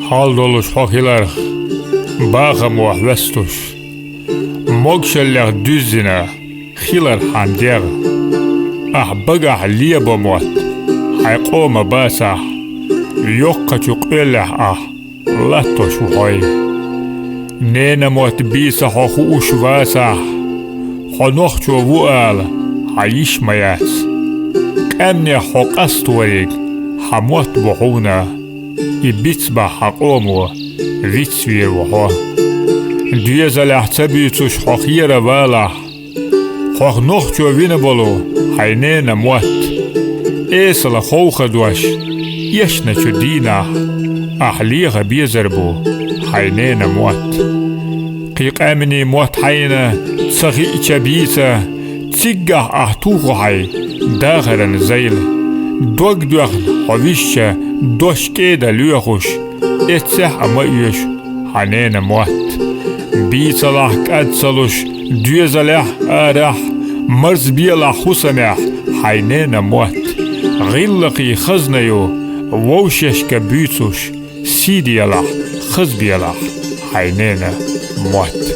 Hal doluş hokilar bağım vahvestuş. Mogşeller düzine hilar handir. Ah bagah liye mot hayqoma basah. Yok kaçuk ölah ah lattoş uhoy. Nene mot bisa hoku uşvasah. Honohço vual hayiş mayas. Kamne hok astorik hamot buhuna. İbitsba hakomu vitsvir vuho. Düyezalah tabituş hokhira valah. Hok nohço vine bolu haynene mot. Esala خوخ دوش يشنا دينا أحليغ بيزربو حينينا موت قيق أمني موت حينا صغي إشابيسا تيجا أحتوغ حي داغرا زيل دوغ دوغ حويشة دوش كيدا ليوخوش اتسح أما يوش حينينا موت بيصلاح كأدسلوش دوزلاح آراح مرز بيلا حسمح حينينا موت غلقي خزنيو ووشش كبيتوش سيدي الله خزبي الله حينينا موت